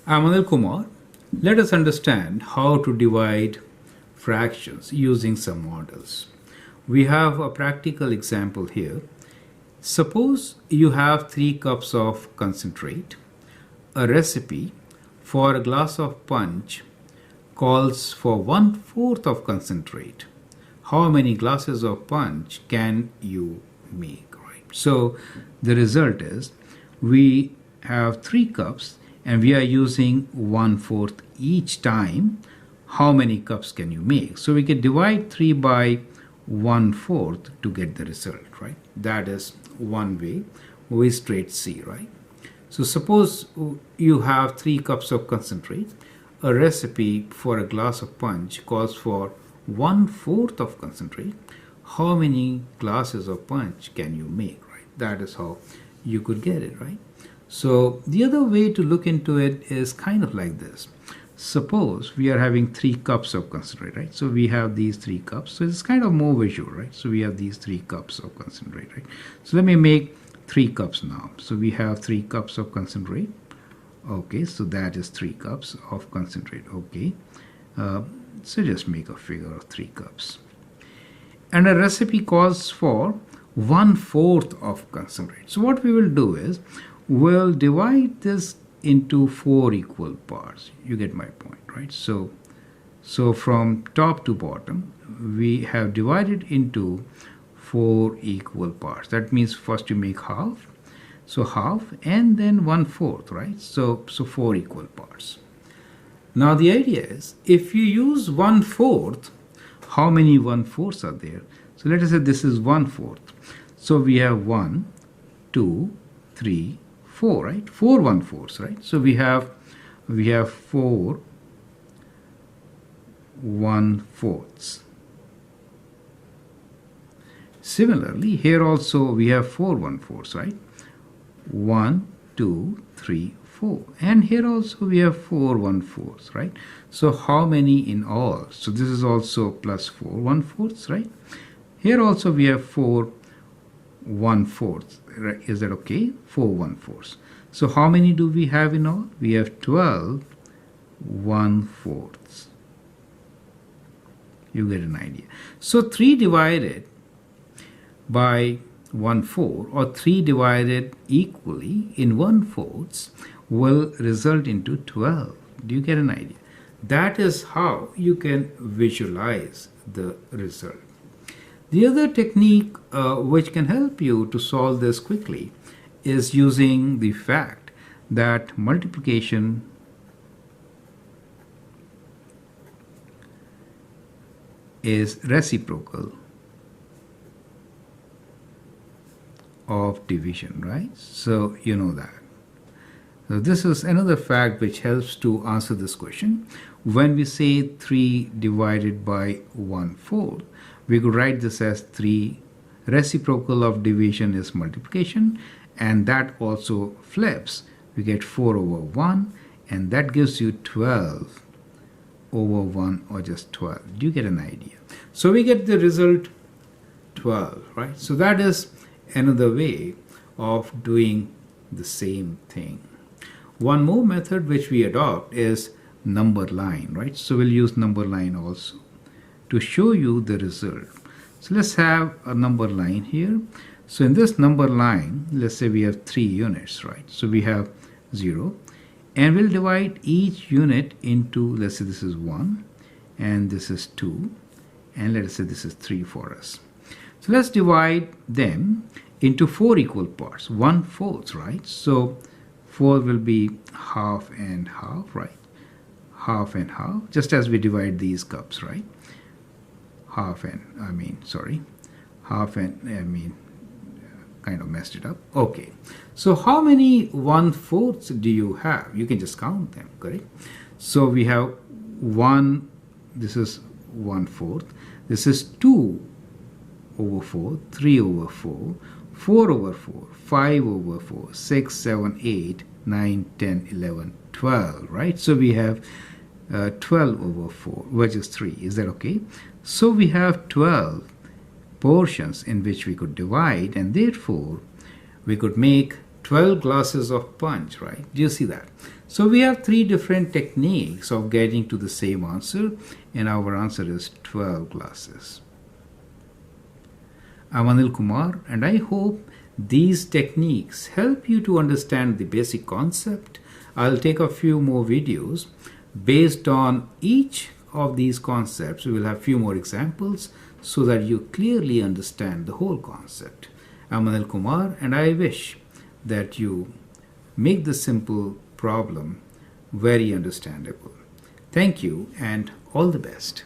I'm Anil Kumar. Let us understand how to divide fractions using some models. We have a practical example here. Suppose you have 3 cups of concentrate. A recipe for a glass of punch calls for 1/4 of concentrate. How many glasses of punch can you make? Right. So the result is we have 3 cups and we are using 1/4 each time. How many cups can you make? So we can divide 3 by 1/4 to get the result, right? That is one way. We straight C, right? So suppose you have 3 cups of concentrate. A recipe for a glass of punch calls for 1/4 of concentrate. How many glasses of punch can you make, right? That is how you could get it, right? So the other way to look into it is kind of like this. Suppose we are having 3 cups of concentrate, right? So we have these 3 cups. So it's kind of more visual, right? So we have these 3 cups of concentrate, right? So let me make 3 cups now. So we have 3 cups of concentrate. Okay, so that is 3 cups of concentrate. Okay, so just make a figure of 3 cups. And a recipe calls for 1/4 of concentrate. So what we will do is we'll divide this into 4 equal parts. You get my point, right? So from top to bottom, we have divided into 4 equal parts. That means first you make half. So half and then 1/4, right? So 4 equal parts. Now the idea is if you use 1/4, how many 1/4s are there? So let us say this is 1/4. So we have 1, 2, 3, 4, right? 4 1/4s, right? So we have 4 1/4s. Similarly, here also we have 4 1/4s, right? 1, 2, 3, 4. And here also we have 4 1/4s, right? So how many in all? So this is also plus 4 1/4s, right? Here also we have 4 1/4. Right? Is that okay? 4 1/4s. So how many do we have in all? We have 12 1/4s. You get an idea. So 3 divided by 1/4 or 3 divided equally in 1/4 will result into 12. Do you get an idea? That is how you can visualize the result. The other technique which can help you to solve this quickly is using the fact that multiplication is reciprocal of division, right? So you know that. So this is another fact which helps to answer this question. When we say 3 divided by 1/4, we could write this as 3 reciprocal of division is multiplication, and that also flips. We get 4 over 1, and that gives you 12 over 1 or just 12. Do you get an idea? So we get the result 12, right? So that is another way of doing the same thing. One more method which we adopt is number line, right? So we'll use number line also to show you the result. So let's have a number line here. So in this number line, let's say we have 3 units, right? So we have 0, and we'll divide each unit into, let's say this is 1, and this is 2, and let's say this is 3 for us. So let's divide them into 4 equal parts, 1/4, right? So 4 will be half and half, right? Half and half, just as we divide these cups, right? Half and, kind of messed it up. Okay, so how many 1/4s do you have? You can just count them, correct? So we have 1, this is 1/4, this is 2 over 4, 3 over 4, 4 over 4, 5 over 4, 6, 7, 8, 9, 10, 11, 12, right? So we have 12 over 4, which is 3. Is that okay? So we have 12 portions in which we could divide, and therefore we could make 12 glasses of punch, right? Do you see that? So we have three different techniques of getting to the same answer, and our answer is 12 glasses. I'm Anil Kumar, and I hope these techniques help you to understand the basic concept. I'll take a few more videos based on each of these concepts. We will have a few more examples so that you clearly understand the whole concept. I'm Anil Kumar, and I wish that you make the simple problem very understandable. Thank you and all the best.